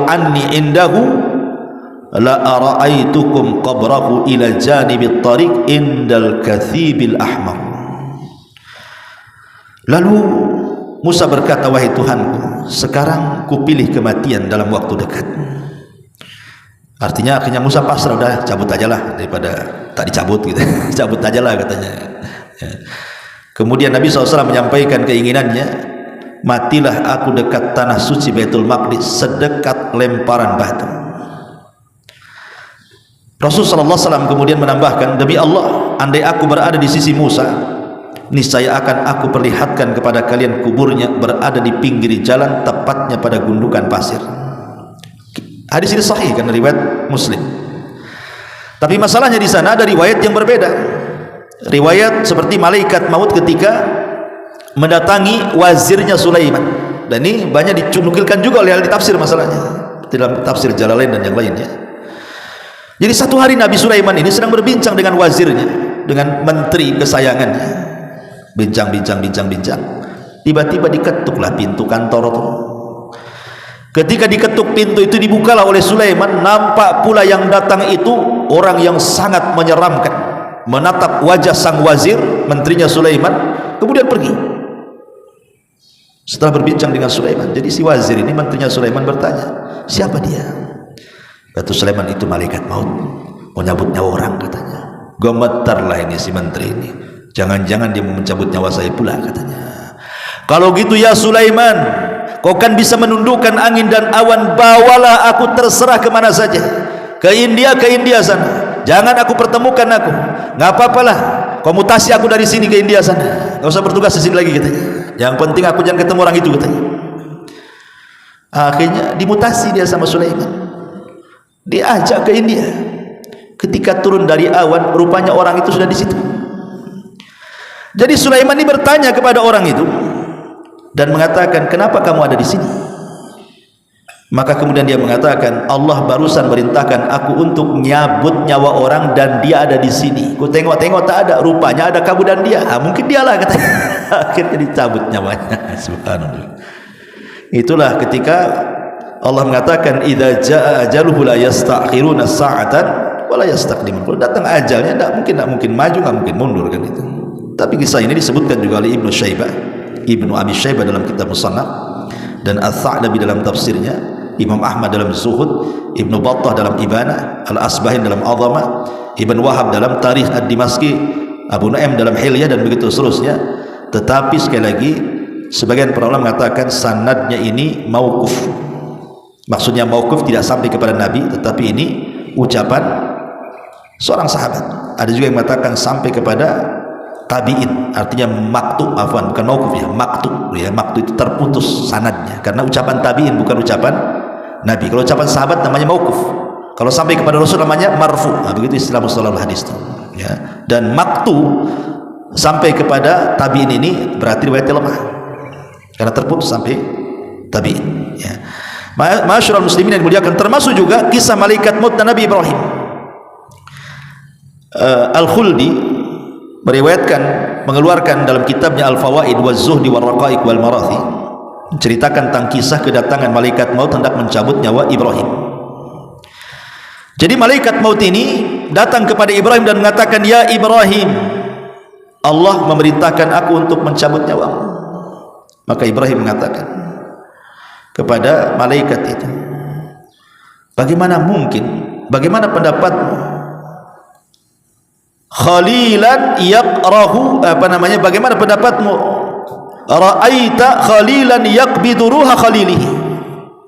anni indahu la ara'aitukum qabrahu ila janibit tariq indal kathibil ahmar. Lalu Musa berkata, wahai Tuhanku, sekarang kupilih kematian dalam waktu dekat. Artinya akhirnya Musa pasrah, udah cabut aja lah, daripada tak dicabut gitu. Cabut aja lah, katanya. Ya. Kemudian Nabi SAW menyampaikan keinginannya, matilah aku dekat tanah suci Baitul Maqdis, sedekat lemparan batu. Rasulullah SAW kemudian menambahkan, demi Allah, andai aku berada di sisi Musa, niscaya akan aku perlihatkan kepada kalian kuburnya berada di pinggir jalan, tepatnya pada gundukan pasir. Hadis ini sahih karena riwayat Muslim. Tapi masalahnya di sana ada riwayat yang berbeda. Riwayat seperti malaikat maut ketika mendatangi wazirnya Sulaiman. Dan ini banyak dicinukilkan juga oleh ahli tafsir masalahnya, dalam tafsir Jalalain dan yang lainnya. Jadi satu hari Nabi Sulaiman ini sedang berbincang dengan wazirnya, dengan menteri kesayangannya. Bincang. Tiba-tiba diketuklah pintu kantor itu. Ketika diketuk pintu itu, dibukalah oleh Sulaiman. Nampak pula yang datang itu orang yang sangat menyeramkan, menatap wajah sang wazir, menterinya Sulaiman, kemudian pergi. Setelah berbincang dengan Sulaiman, jadi si wazir ini, menterinya Sulaiman, bertanya, siapa dia? Kata Sulaiman, itu malaikat maut, mau nyabut nyawa orang, katanya. Gemetarlah ini si menteri ini, jangan-jangan dia mau mencabut nyawa saya pula, katanya. Kalau gitu ya Sulaiman, kau kan bisa menundukkan angin dan awan, bawalah aku terserah kemana saja, ke India sana, jangan aku pertemukan aku, nggak apa-apalah, kau mutasi aku dari sini ke India sana, nggak usah bertugas di sini lagi katanya. Yang penting aku jangan ketemu orang itu katanya. Akhirnya dimutasi dia sama Sulaiman, diajak ke India. Ketika turun dari awan, rupanya orang itu sudah di situ. Jadi Sulaiman ini bertanya kepada orang itu dan mengatakan, kenapa kamu ada di sini? Maka kemudian dia mengatakan, Allah barusan merintahkan aku untuk nyabut nyawa orang dan dia ada di sini. Ku tengok-tengok tak ada, rupanya ada kamu dan dia. Mungkin dialah katanya. Akhirnya dicabut nyawanya. Subhanallah. Itulah ketika Allah mengatakan, idza jaa ajaluhu la yastakhiruna sa'atan wa la yastaqdimun. Kalau datang ajalnya tidak mungkin maju, tidak mungkin mundur kan itu. Tapi kisah ini disebutkan juga oleh Ibnu Abi Syaibah dalam kitab Musannaf, dan Ats-Tsa'labi dalam tafsirnya, Imam Ahmad dalam Zuhud, Ibnu Battah dalam Ibanah, Al-Asbahin dalam Azamah, Ibn Wahab dalam Tarikh Ad-Dimashqi, Abu Nu'aim dalam Hilyah, dan begitu seterusnya. Tetapi sekali lagi sebagian para ulama mengatakan sanadnya ini mauquf. Maksudnya mauquf tidak sampai kepada Nabi, tetapi ini ucapan seorang sahabat. Ada juga yang mengatakan sampai kepada tabi'in, artinya maktu, bukan mauquf ya, maktu itu terputus sanadnya karena ucapan tabi'in, bukan ucapan Nabi. Kalau ucapan sahabat namanya mauquf, kalau sampai kepada Rasul namanya marfu. Begitu istilah mustalahul hadis itu ya. Dan maktu sampai kepada tabi'in ini berarti riwayatnya lemah karena terputus sampai tabi'in ya. Ma'asyiral muslimin yang dimuliakan, termasuk juga kisah malaikat maut Nabi Ibrahim. Al-Khuldi mengeluarkan dalam kitabnya Al-Fawaid wa Zuhdi wa Raqaiq wal Marathi, menceritakan tentang kisah kedatangan malaikat maut hendak mencabut nyawa Ibrahim. Jadi malaikat maut ini datang kepada Ibrahim dan mengatakan, ya Ibrahim, Allah memerintahkan aku untuk mencabut nyawamu. Maka Ibrahim mengatakan kepada malaikat itu, bagaimana mungkin, bagaimana pendapatmu, khalilan yaqrahu, bagaimana pendapatmu, ra'aita khalilan yaqbidu ruha khalilihi,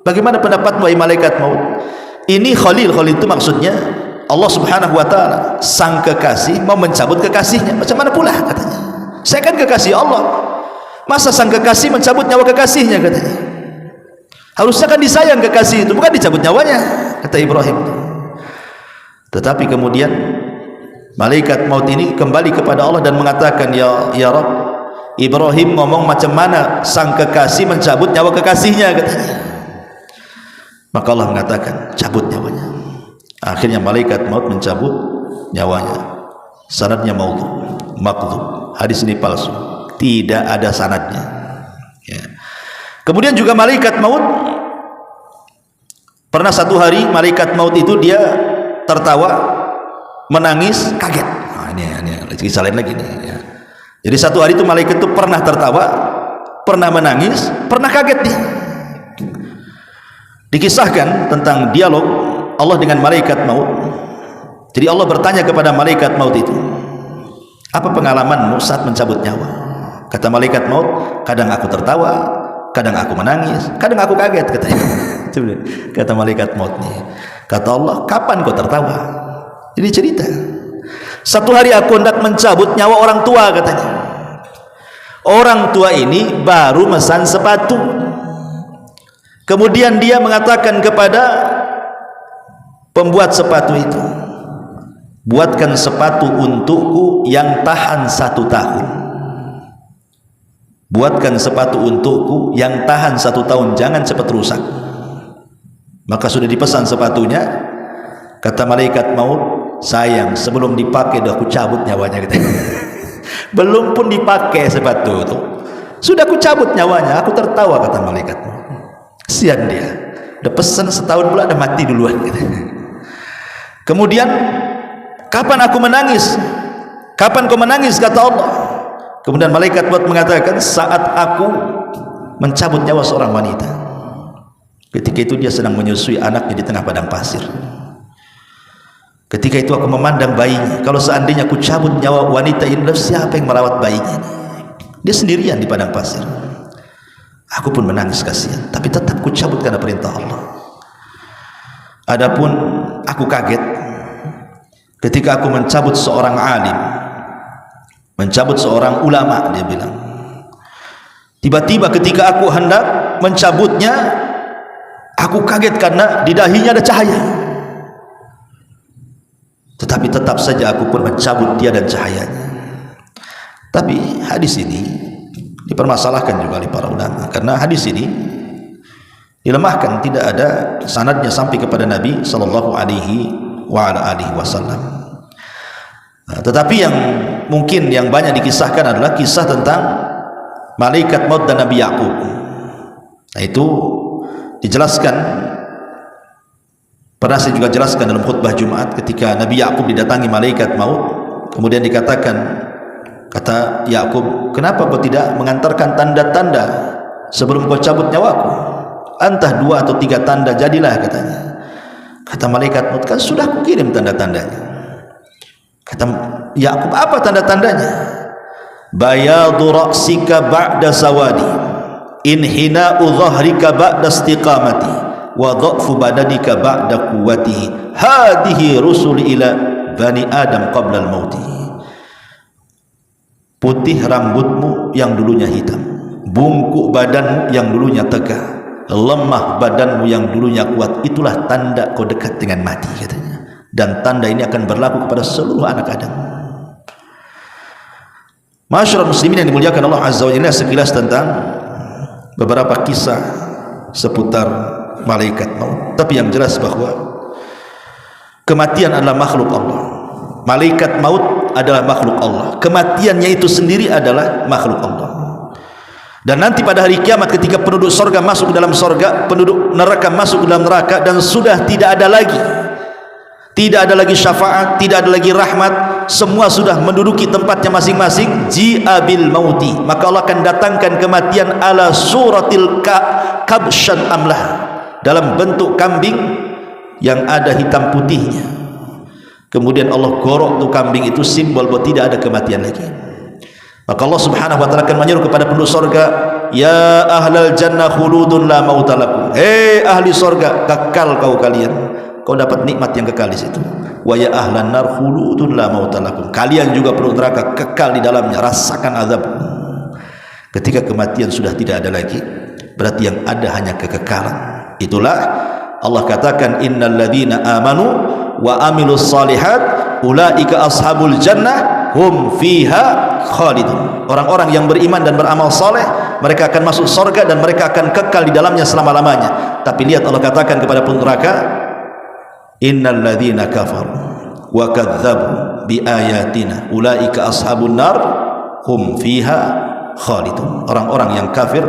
bagaimana pendapatmu wahai malaikat maut? Ini khalil itu maksudnya Allah subhanahu wa ta'ala, sang kekasih mau mencabut kekasihnya. Macam mana pula katanya, saya kan kekasih Allah, masa sang kekasih mencabut nyawa kekasihnya katanya. Harusnya kan disayang kekasih itu, bukan dicabut nyawanya, kata Ibrahim. Tetapi kemudian malaikat maut ini kembali kepada Allah dan mengatakan, ya Rabb, Ibrahim ngomong macam mana sang kekasih mencabut nyawa kekasihnya katanya. Maka Allah mengatakan, cabut nyawanya. Akhirnya malaikat maut mencabut nyawanya. Sanadnya maqdhub. Hadis ini palsu, tidak ada sanadnya ya. Kemudian juga malaikat maut, pernah satu hari malaikat maut itu dia tertawa, menangis, kaget. Ini kisah lain lagi nih ya. Jadi satu hari itu malaikat itu pernah tertawa, pernah menangis, pernah kaget dia. Dikisahkan tentang dialog Allah dengan malaikat maut. Jadi Allah bertanya kepada malaikat maut itu, apa pengalamanmu saat mencabut nyawa? Kata malaikat maut, kadang aku tertawa, kadang aku menangis, kadang aku kaget katanya. Kata malaikat maut nih. Kata Allah, kapan kau tertawa? Ini cerita, satu hari aku hendak mencabut nyawa orang tua katanya. Orang tua ini baru mesan sepatu. Kemudian dia mengatakan kepada pembuat sepatu itu, buatkan sepatu untukku yang tahan 1 tahun. Buatkan sepatu untukku yang tahan 1 tahun, jangan cepat rusak. Maka sudah dipesan sepatunya. Kata malaikat maut, sayang, sebelum dipakai dah aku cabut nyawanya gitu. Belum pun dipakai sepatu itu, sudah aku cabut nyawanya. Aku tertawa, kata malaikat maut. Kesian dia, udah pesan setahun pula, udah mati duluan gitu. Kemudian, kapan aku menangis? Kapan kau menangis? Kata Allah. Kemudian malaikat maut mengatakan, saat aku mencabut nyawa seorang wanita. Ketika itu dia sedang menyusui anaknya di tengah padang pasir. Ketika itu aku memandang bayinya. Kalau seandainya aku cabut nyawa wanita ini, siapa yang merawat bayinya? Dia sendirian di padang pasir. Aku pun menangis kasihan, tapi tetap ku cabut karena perintah Allah. Adapun aku kaget ketika aku mencabut seorang alim, mencabut seorang ulama, dia bilang. Tiba-tiba ketika aku hendak mencabutnya, aku kaget karena di dahinya ada cahaya. Tetapi tetap saja aku pun mencabut dia dan cahayanya. Tapi hadis ini dipermasalahkan juga oleh para ulama, karena hadis ini dilemahkan, tidak ada sanadnya sampai kepada Nabi sallallahu alaihi wasallam. Tetapi yang mungkin yang banyak dikisahkan adalah kisah tentang malaikat maut dan Nabi Yakub. Nah, itu dijelaskan, pernah saya juga jelaskan dalam khutbah Jumat, ketika Nabi Yakub didatangi malaikat maut, kemudian dikatakan, kata Yakub, kenapa kau tidak mengantarkan tanda-tanda sebelum kau cabut nyawaku? Entah 2 atau 3 tanda jadilah, katanya. Kata malaikat maut, kan sudah kukirim tanda-tandanya. Kata Yakub, apa tanda-tandanya? Bayadu ra'sika ba'da sawadi, inhina'u dhahrika ba'da istiqamati, wa dha'fu badanika ba'da quwwatihi, hadihi rusul ila bani Adam qabla al-mauti. Putih rambutmu yang dulunya hitam, bungkuk badanmu yang dulunya tegak, lemah badanmu yang dulunya kuat, itulah tanda kau dekat dengan mati, katanya. Dan tanda ini akan berlaku kepada seluruh anak Adam. Masyarakat muslimin yang dimuliakan Allah Azza wa Jalla, sekilas tentang beberapa kisah seputar malaikat maut. Tapi yang jelas bahwa kematian adalah makhluk Allah. Malaikat maut adalah makhluk Allah, kematiannya itu sendiri adalah makhluk Allah. Dan nanti pada hari kiamat ketika penduduk sorga masuk ke dalam sorga, penduduk neraka masuk ke dalam neraka, dan sudah tidak ada lagi syafaat, tidak ada lagi rahmat, semua sudah menduduki tempatnya masing-masing. Ji'abil mauti, maka Allah akan datangkan kematian ala suratil kabshan amlah, dalam bentuk kambing yang ada hitam putihnya. Kemudian Allah gorok tuh kambing itu, simbol bahwa tidak ada kematian lagi. Maka Allah Subhanahu wa taala akan menyuruh kepada penduduk sorga, ya ahlal jannah khuludun la mauta lakum. Hei ahli sorga, kekal kau kalian, kau dapat nikmat yang kekal di situ. Wa ya ahlan nar khuludun la mauta lakum. Kalian juga penduduk neraka kekal di dalamnya, rasakan azab. Ketika kematian sudah tidak ada lagi, berarti yang ada hanya kekekalan. Itulah Allah katakan, innal ladzina amanu wa amilus salihat ulaika ashabul jannah hum fiha khalidun. Orang-orang yang beriman dan beramal saleh, mereka akan masuk surga dan mereka akan kekal di dalamnya selama-lamanya. Tapi lihat Allah katakan kepada penduduk neraka, innal ladzina kafaru wa kadzdzabu bi ayatina ulaika ashabun nar hum fiha khalidun. Orang-orang yang kafir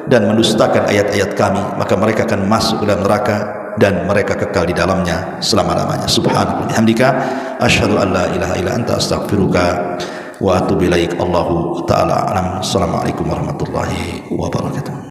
dan mendustakan ayat-ayat kami, maka mereka akan masuk ke dalam neraka dan mereka kekal di dalamnya selama-lamanya. Subhanallah, bihamdika asyhadu an la ilaha illa anta astaghfiruka wa atubu ilaik. Allahu taala alam. Assalamualaikum warahmatullahi wabarakatuh.